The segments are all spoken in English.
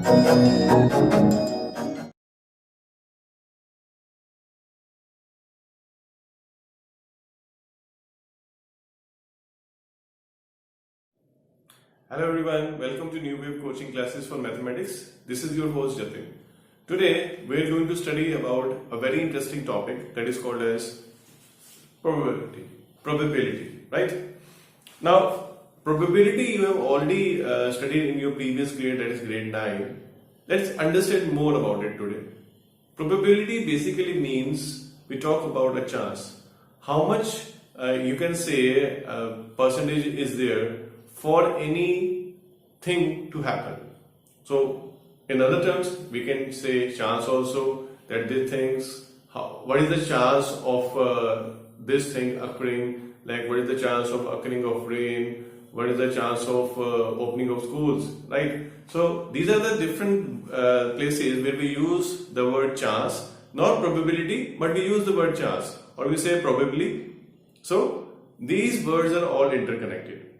Hello everyone, welcome to New Wave Coaching Classes for Mathematics. This is your host Jatin. Today we are going to study about a very interesting topic that is called as probability, right? Now, probability you have already studied in your previous grade, that is grade 9. Let's understand more about it today. Probability basically means we talk about a chance. How much you can say percentage is there for anything to happen. So in other terms, we can say chance also, that these things, what is the chance of this thing occurring, like what is the chance of occurring of rain, what is the chance of opening of schools, right? So these are the different places where we use the word chance, not probability, but we use the word chance, or we say probably. So these words are all interconnected.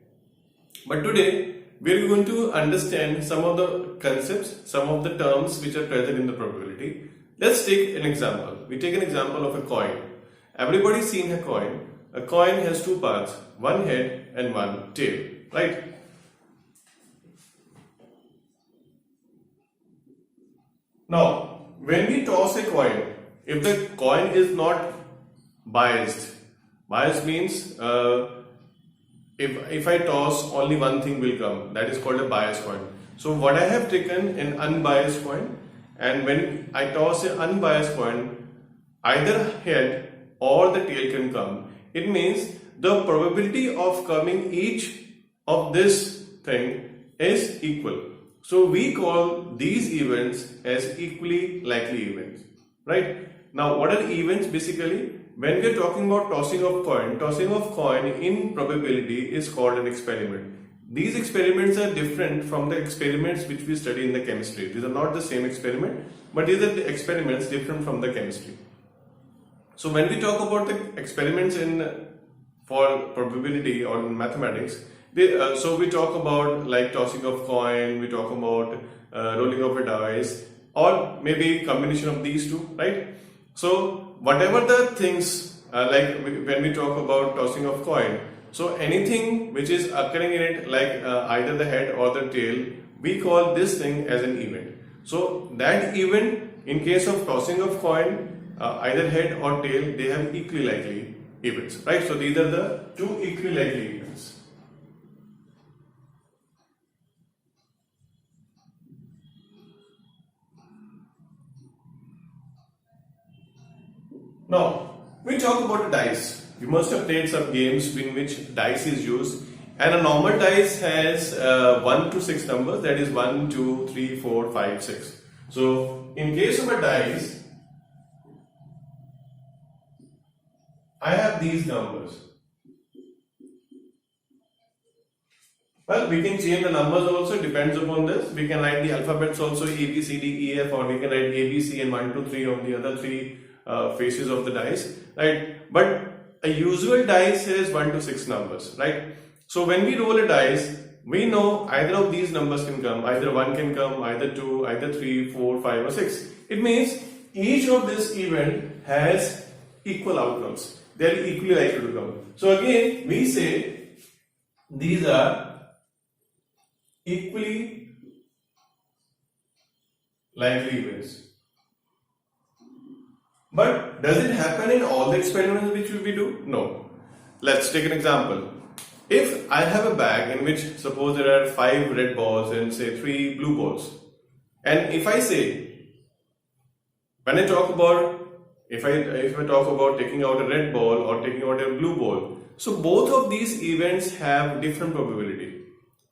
But today we are going to understand some of the concepts, some of the terms which are present in the probability. Let's take an example. We take an example of a coin. Everybody's seen a coin. A coin has two parts, one head and one tail, right? Now, when we toss a coin, if the coin is not biased means if I toss, only one thing will come, that is called a biased coin. So what I have taken an unbiased coin, and when I toss an unbiased coin, either head or the tail can come. It means the probability of coming each of this thing is equal. So we call these events as equally likely events, right? Now what are events basically? When we are talking about tossing of coin in probability is called an experiment. These experiments are different from the experiments which we study in the chemistry. These are not the same experiment, but these are the experiments different from the chemistry. So when we talk about the experiments for probability or in mathematics, so we talk about like tossing of coin, we talk about rolling of a dice, or maybe combination of these two, right? So whatever the things like when we talk about tossing of coin, so anything which is occurring in it, like either the head or the tail, we call this thing as an event. So that event, in case of tossing of coin, either head or tail, they have equally likely events, right? So these are the two equally likely events. Now, we talk about dice. You must have played some games in which dice is used, and a normal dice has 1 to 6 numbers, that is 1, 2, 3, 4, 5, 6. So, in case of a dice, I have these numbers. Well, we can change the numbers also, depends upon this. We can write the alphabets also, A, B, C, D, E, F, or we can write A, B, C and 1, 2, 3 on the other three faces of the dice, right? But a usual dice has 1 to 6 numbers, right? So when we roll a dice, we know either of these numbers can come, either 1 can come, either 2, either 3, 4, 5 or 6. It means each of this event has equal outcomes. They are equally likely to come. So again, we say these are equally likely events. But does it happen in all the experiments which we do? No. Let's take an example. If I have a bag in which suppose there are 5 red balls and say 3 blue balls, and if I say, when I talk about, if I talk about taking out a red ball or taking out a blue ball, so both of these events have different probability,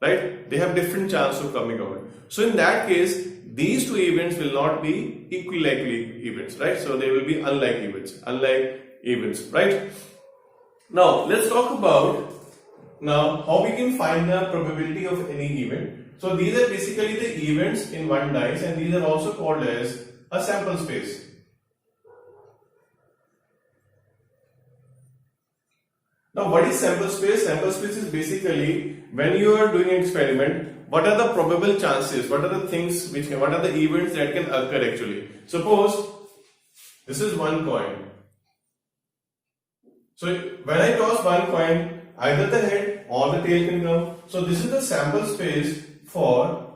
right? They have different chance of coming out. So in that case, these two events will not be equally likely events, right? So they will be unlike events, right? Now let's talk about how we can find the probability of any event. So these are basically the events in one dice, and these are also called as a sample space. Now what is sample space? Sample space is basically when you are doing an experiment, what are the probable chances, what are the things what are the events that can occur actually. Suppose this is one coin. So when I toss one coin, either the head or the tail can come. So this is the sample space for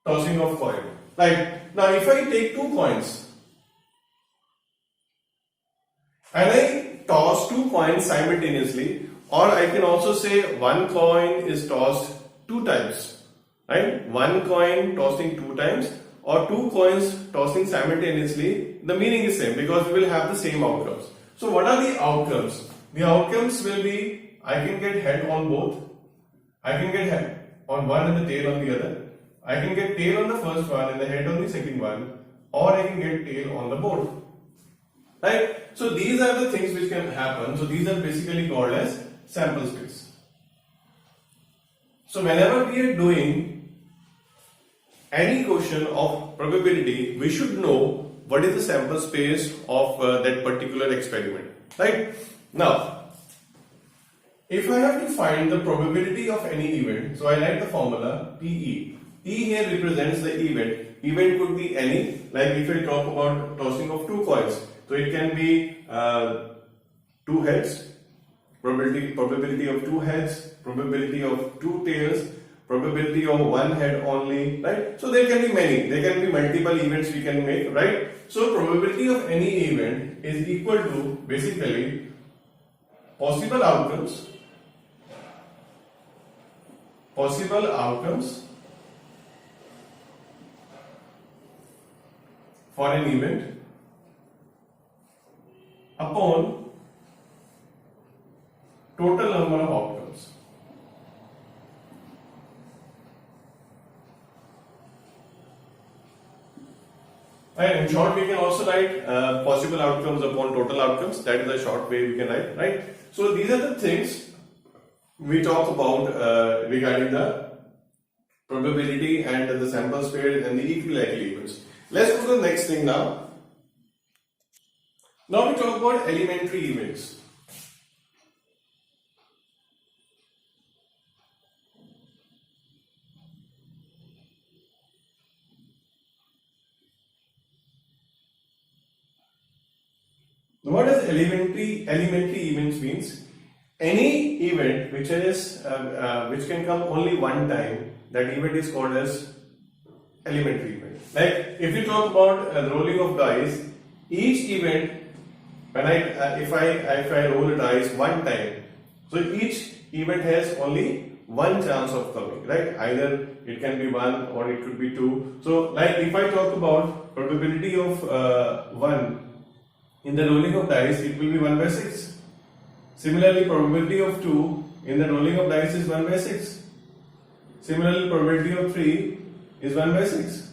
tossing of coin. Right. Now if I take two coins and I toss two coins simultaneously, or I can also say one coin is tossed two times, right? One coin tossing two times or two coins tossing simultaneously, the meaning is same because we will have the same outcomes. So what are the outcomes? The outcomes will be, I can get head on both, I can get head on one and the tail on the other, I can get tail on the first one and the head on the second one, or I can get tail on the both. Right? So these are the things which can happen. So these are basically called as sample space. So whenever we are doing any question of probability, we should know what is the sample space of that particular experiment. Right? Now, if I have to find the probability of any event, so I write the formula PE. E here represents the event. Event could be any, like if I talk about tossing of two coins, so it can be two heads, probability of two heads, probability of two tails, probability of one head only, right? So there can be many, there can be multiple events we can make, right? So probability of any event is equal to basically possible outcomes for an event upon total number of outcomes. And in short, we can also write possible outcomes upon total outcomes. That is a short way we can write, right? So these are the things we talk about regarding the probability and the sample space and the equilikely events. Let's go to the next thing now. Now we talk about elementary events. What does elementary events means? Any event which is which can come only one time, that event is called as elementary event. Like if you talk about the rolling of dice, each event, when if I roll a dice one time, so each event has only one chance of coming, right? Either it can be one or it could be two. So like if I talk about probability of one in the rolling of dice, it will be 1 by 6. Similarly, probability of 2 in the rolling of dice is 1 by 6. Similarly, probability of 3 is 1 by 6.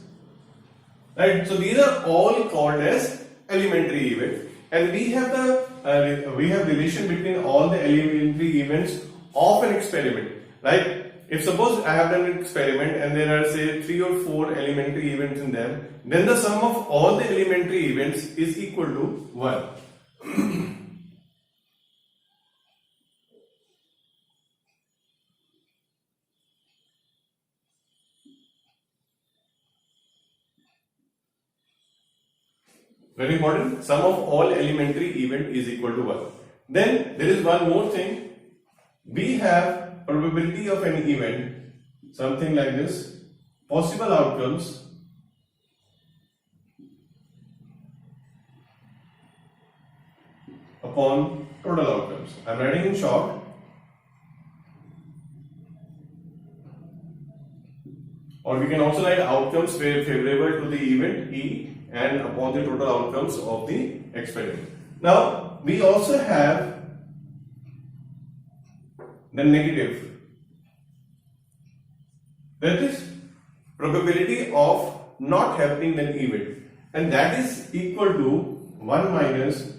Right? So these are all called as elementary events, and we have the relation between all the elementary events of an experiment. Right? If suppose I have done an experiment and there are say 3 or 4 elementary events in them, then the sum of all the elementary events is equal to 1. Very important. Sum of all elementary event is equal to 1. Then there is one more thing. We have probability of any event, something like this, possible outcomes upon total outcomes. I am writing in short. Or we can also write outcomes favorable to the event E and upon the total outcomes of the experiment. Now we also have the negative, that is probability of not happening an event, and that is equal to 1 minus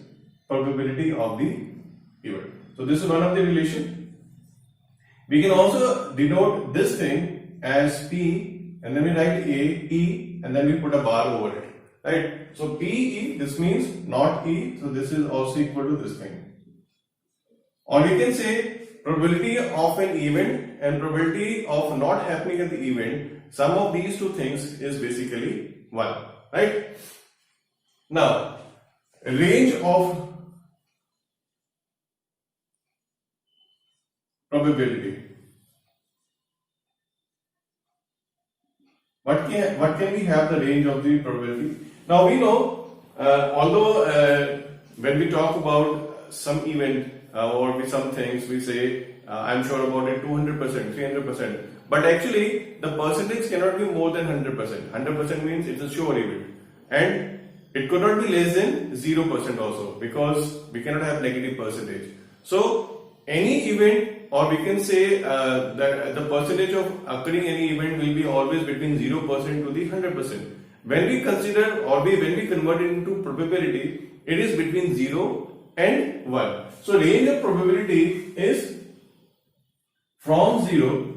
probability of the event. So this is one of the relation. We can also denote this thing as P, and then we write A, E, and then we put a bar over it, right? So PE, this means not E, so this is also equal to this thing. Or we can say probability of an event and probability of not happening at the event, sum of these two things is basically 1, right? Now, range of probability. What can we have the range of the probability? Now we know, although when we talk about some event or with some things, we say I'm sure about it 200%, 300%. But actually, the percentage cannot be more than 100%. 100% means it's a sure event, and it could not be less than 0% also, because we cannot have negative percentage. So any event, or we can say that the percentage of occurring any event will be always between 0% to the 100%. When we consider, or when we convert it into probability, it is between 0 and 1. So range of probability is from 0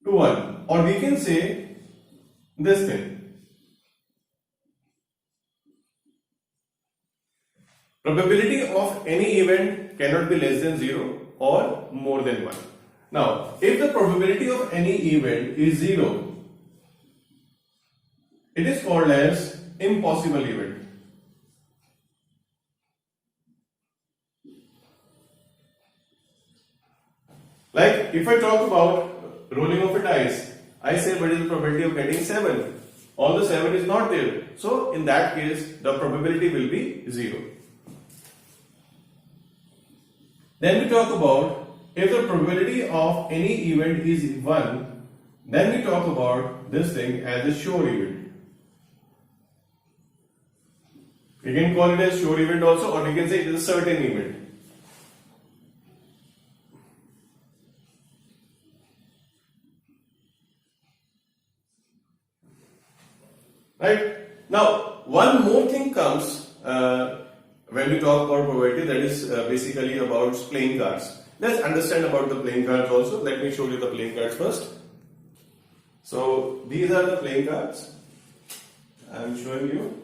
to 1, or we can say this thing. Probability of any event cannot be less than 0 or more than 1. Now, if the probability of any event is 0, it is called as impossible event. Like if I talk about rolling of a dice, I say what is the probability of getting 7? All the 7 is not there. So in that case, the probability will be 0. Then we talk about if the probability of any event is 1, then we talk about this thing as a sure event. We can call it as sure event also, or we can say it is a certain event. Right? Now, one more thing comes when we talk about probability, that is basically about playing cards. Let's understand about the playing cards also. Let me show you the playing cards first. So these are the playing cards I am showing you.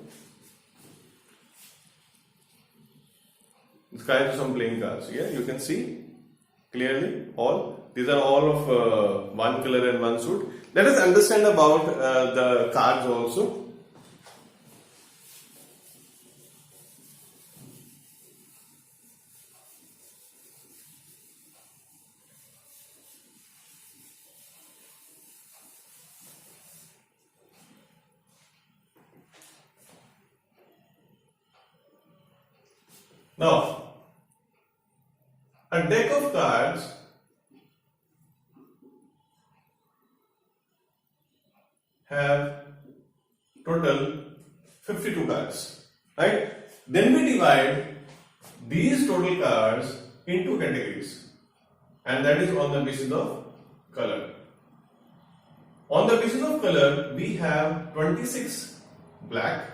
These kinds of some playing cards. Here you can see clearly all. These are all of one color and one suit. Let us understand about the cards also. Now, a deck of cards have total 52 cards, right? Then we divide these total cards into categories, and that is on the basis of color. On the basis of color, we have 26 black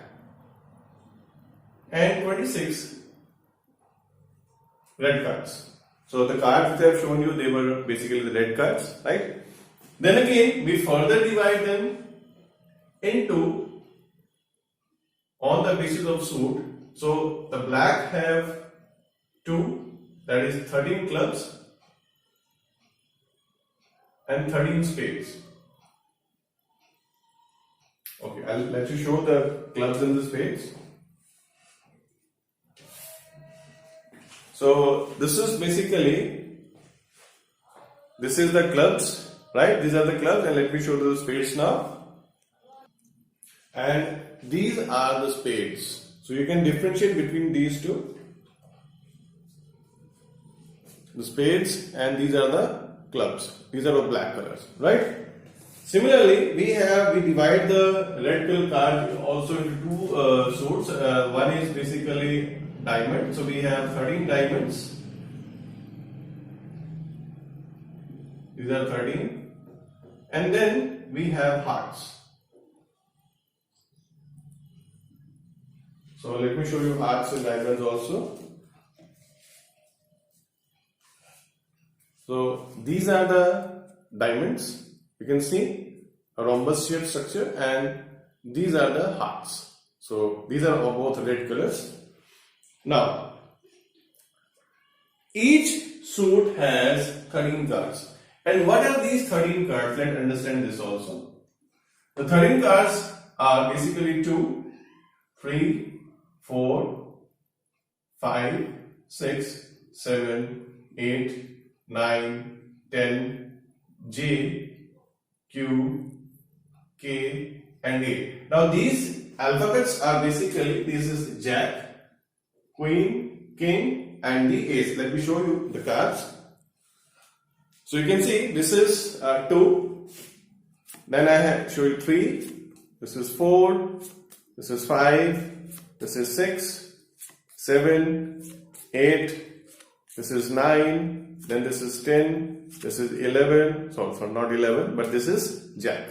and 26 red cards. So the cards which I have shown you, they were basically the red cards, right? Then again, we further divide them into on the basis of suit. So the black have 2, that is 13 clubs and 13 spades. Okay, I'll let you show the clubs and the spades. So this is basically, this is the clubs, right? These are the clubs, and let me show you the spades now. And these are the spades. So you can differentiate between these two. The spades, and these are the clubs. These are the black colors, right? Similarly, we divide the red color card also into two suits. One is basically diamond. So we have 13 diamonds. These are 13. And then we have hearts. So let me show you hearts and diamonds also. So these are the diamonds. You can see a rhombus shaped structure, and these are the hearts. So these are both red colors. Now, Each suit has 13 cards. And what are these 13 cards? Let's understand this also. The 13 cards are basically 2, 3, 4, 5, 6, 7, 8, 9, 10, J, Q, K and A. Now these alphabets are basically, this is Jack, Queen, King and the Ace. Let me show you the cards. So you can see this is 2, then I have show you 3, this is 4, this is 5, this is 6, 7, 8, this is 9, then this is 10, this is 11, so not 11 but this is Jack,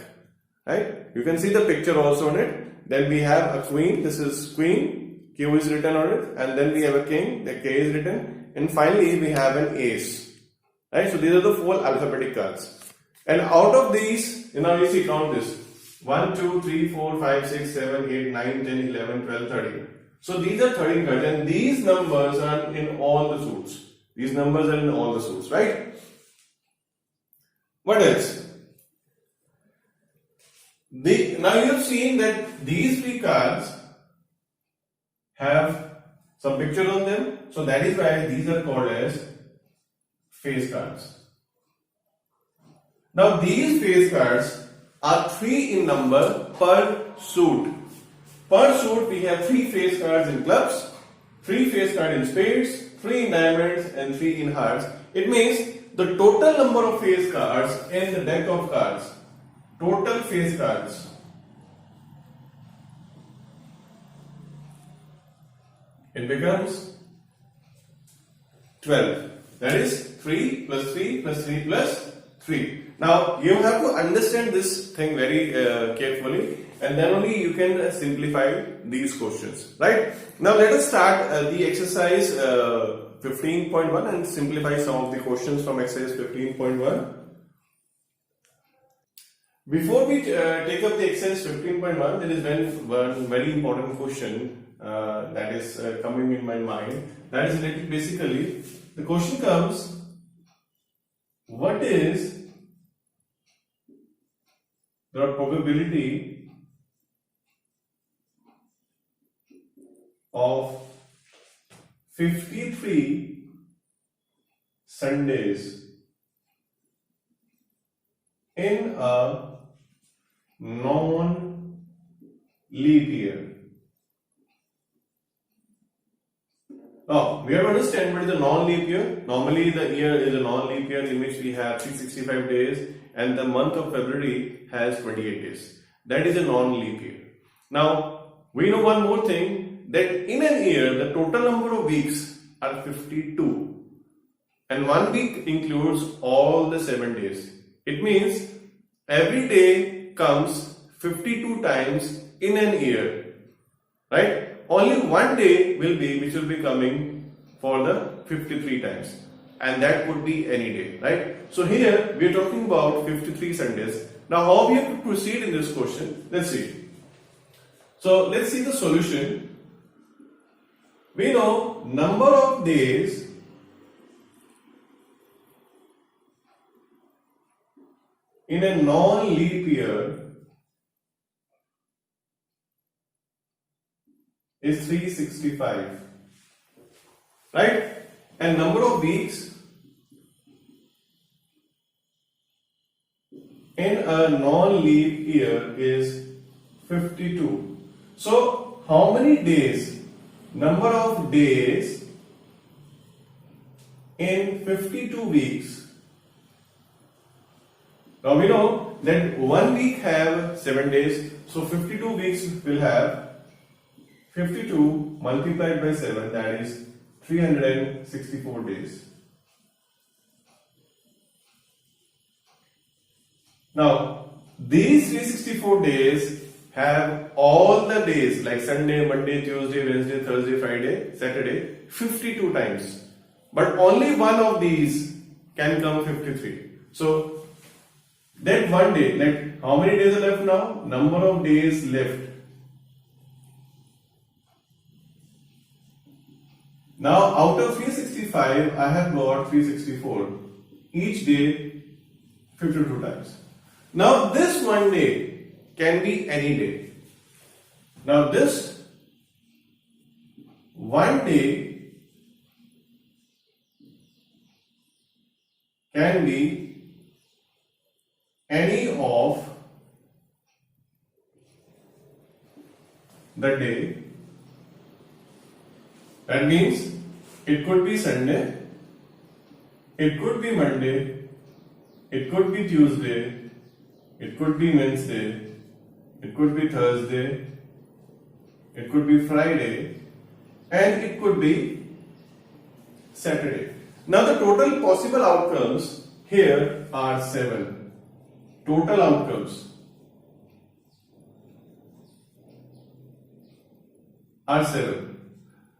right? You can see the picture also on it. Then we have a Queen, this is Queen, Q is written on it, and then we have a King, the K is written, and finally we have an Ace. Right, so these are the 4 alphabetic cards. And out of these, now you see, count this 1, 2, 3, 4, 5, 6, 7, 8, 9, 10, 11, 12, 13. So these are 13 cards, and these numbers are in all the suits. These numbers are in all the suits, right? What else? Now you have seen that these 3 cards have some pictures on them, so that is why these are called as face cards. Now these face cards are 3 in number per suit. Per suit we have 3 face cards in clubs, 3 face cards in spades, 3 in diamonds and 3 in hearts. It means the total number of face cards in the deck of cards, total face cards, it becomes 12. That is 3 plus 3 plus 3 plus 3. Now you have to understand this thing very carefully, and then only you can simplify these questions, right? Now let us start the exercise 15.1 and simplify some of the questions from exercise 15.1. Before we take up the exercise 15.1, there is one very important question that is coming in my mind. That is related, basically the question comes, what is the probability of 53 Sundays in a non-leap year? Now, we have to understand what is a non-leap year. Normally, the year is a non-leap year in which we have 365 days and the month of February has 28 days. That is a non-leap year. Now, we know one more thing, that in an year, the total number of weeks are 52. And 1 week includes all the 7 days. It means every day comes 52 times in an year, right? Only 1 day which will be coming for the 53 times, and that could be any day, right? So here we are talking about 53 Sundays. Now how we have to proceed in this question? Let's see. So let's see the solution. We know number of days in a non-leap year is 365, right? And number of weeks in a non-leap year is 52. So how many days? Number of days in 52 weeks. Now we know that 1 week have 7 days, so 52 weeks will have 52 multiplied by 7, that is 364 days. Now, these 364 days have all the days like Sunday, Monday, Tuesday, Wednesday, Thursday, Friday, Saturday 52 times. But only one of these can come 53. So, that 1 day, like how many days are left now? Number of days left. Now out of 365, I have got 364. Each day 52 times. Now this one day can be any day. Now this one day can be any of the day. That means it could be Sunday, it could be Monday, it could be Tuesday, it could be Wednesday, it could be Thursday, it could be Friday, and it could be Saturday. Now the total possible outcomes here are 7. Total outcomes are 7.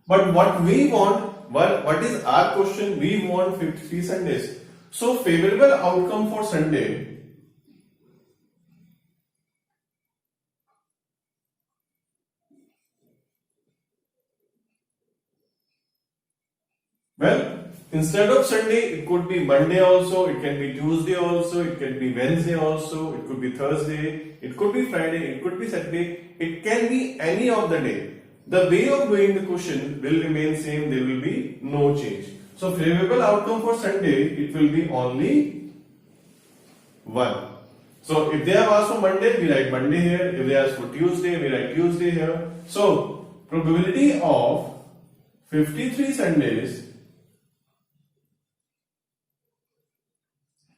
But what we want, what is our question? We want 53 Sundays. So favorable outcome for Sunday well, instead of Sunday, it could be Monday also, it can be Tuesday also, it can be Wednesday also, it could be Thursday, it could be Friday, it could be Saturday, it can be any of the day. The way of doing the question will remain same, there will be no change. So favorable outcome for Sunday, it will be only 1. So if they have asked for Monday, we write Monday here. If they ask for Tuesday, we write Tuesday here. So probability of 53 Sundays,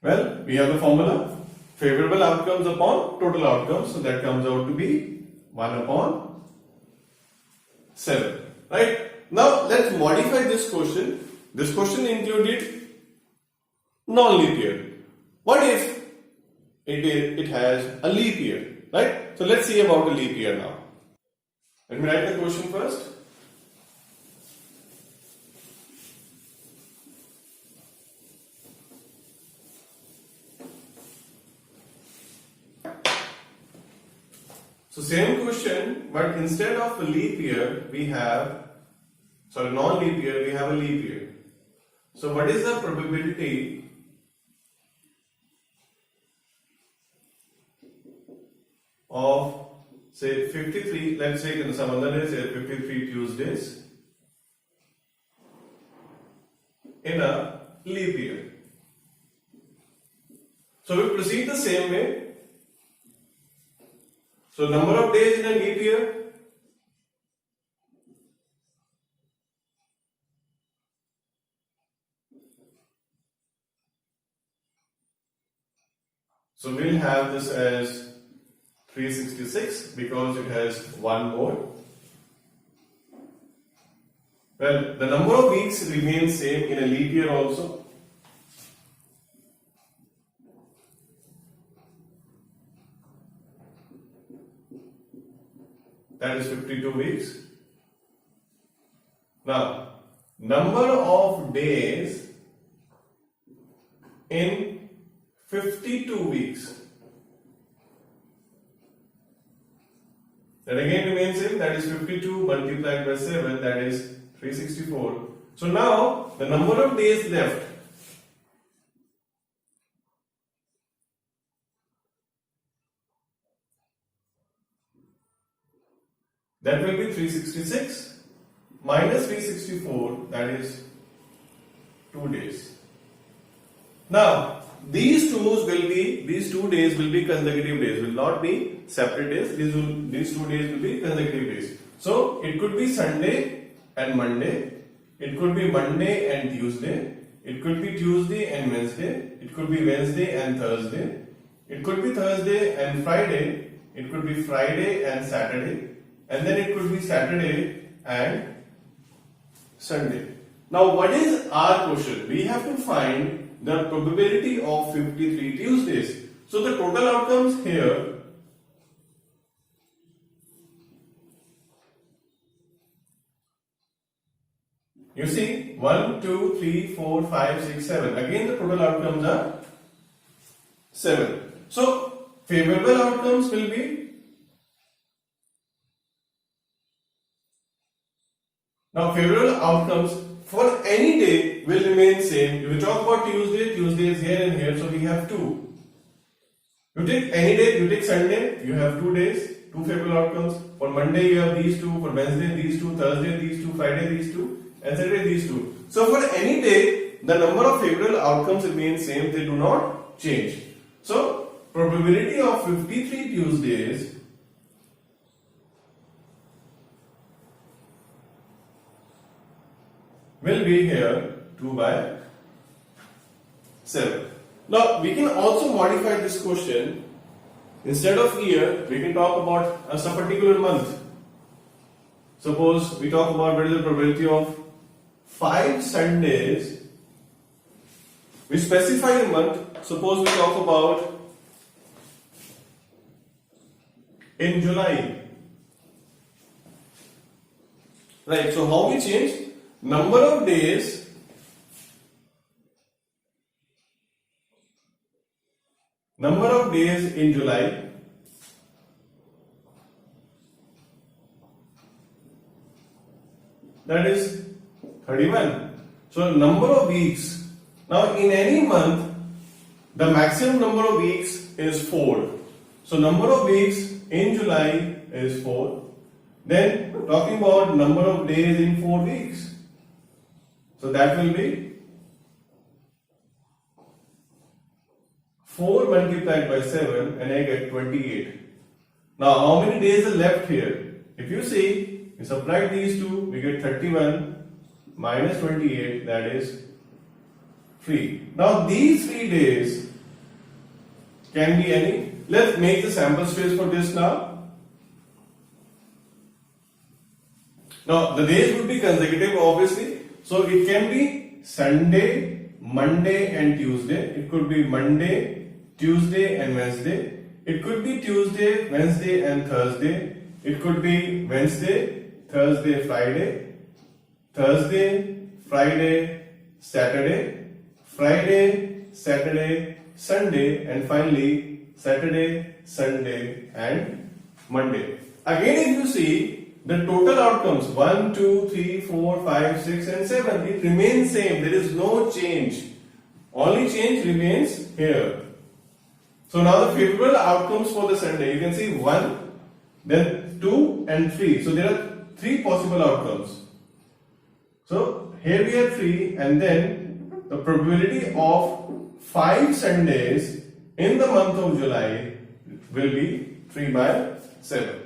well, we have the formula, favorable outcomes upon total outcomes. So that comes out to be 1 upon 7. Right? Now let's modify this question. This question included non-leap year. What if it has a leap year? Right? So let's see about a leap year now. Let me write the question first. So same question, but instead of a leap year, we have, sorry, non-leap year, we have a leap year. So what is the probability of, say, 53, let's say in some other days, say 53 Tuesdays in a leap year? So we proceed the same way. So number of days in a leap year, so we'll have this as 366 because it has one more. Well, the number of weeks remains same in a leap year also. That is 52 weeks. Now, number of days in 52 weeks. That again remains same, that is 52 multiplied by 7, that is 364. So now, the number of days left that will be 366 minus 364, that is 2 days. Now, these 2 days will be consecutive days, will not be separate days. These 2 days will be consecutive days. So, it could be Sunday and Monday, it could be Monday and Tuesday, it could be Tuesday and Wednesday, it could be Wednesday and Thursday, it could be Thursday and Friday, it could be Friday and Saturday, and then it could be Saturday and Sunday. Now what is our question? We have to find the probability of 53 Tuesdays. So the total outcomes here you see 1, 2, 3, 4, 5, 6, 7. Again the total outcomes are 7. So favorable outcomes will be, now favorable outcomes for any day will remain same. If we talk about Tuesday, Tuesday is here and here, so we have 2. You take any day, you take Sunday, you have 2 days, 2 favorable outcomes. For Monday you have these 2, for Wednesday these 2, Thursday these 2, Friday these 2, and Saturday these 2. So for any day, the number of favorable outcomes remain same, they do not change. So probability of 53 Tuesdays will be here 2 by 7. Now we can also modify this question. Instead of year, we can talk about some particular month. Suppose we talk about what is the probability of 5 Sundays. We specify a month. Suppose we talk about in July. Right, so how we change? Number of days in July, that is 31. So number of weeks. Now in any month, the maximum number of weeks is 4. So number of weeks in July is 4. Then talking about number of days in 4 weeks. So that will be 4 multiplied by 7 and I get 28. Now how many days are left here? If you see, we subtract these two, we get 31 minus 28, that is 3. Now these 3 days can be any. Let's make the sample space for this now. Now the days would be consecutive obviously. So it can be Sunday, Monday and Tuesday. It could be Monday, Tuesday and Wednesday. It could be Tuesday, Wednesday and Thursday. It could be Wednesday, Thursday, Friday, Thursday, Friday, Saturday, Friday, Saturday, Sunday, and finally Saturday, Sunday and Monday. Again, if you see, the total outcomes 1, 2, 3, 4, 5, 6 and 7, it remains same. There is no change. Only change remains here. So now the favorable outcomes for the Sunday, you can see 1, then 2 and 3. So there are 3 possible outcomes. So here we have 3 and then the probability of 5 Sundays in the month of July will be 3 by 7.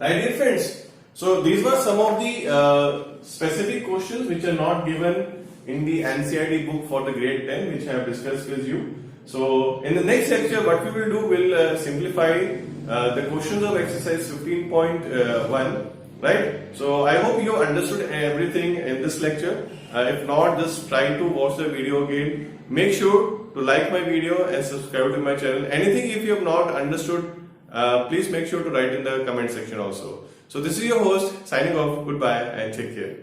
Right, dear friends? So these were some of the specific questions which are not given in the NCERT book for the grade 10, which I have discussed with you. So in the next lecture, what we will do, we'll simplify the questions of exercise 15.1. Right? So I hope you understood everything in this lecture. If not, just try to watch the video again. Make sure to like my video and subscribe to my channel. Anything if you have not understood, please make sure to write in the comment section also. So this is your host signing off. Goodbye and take care.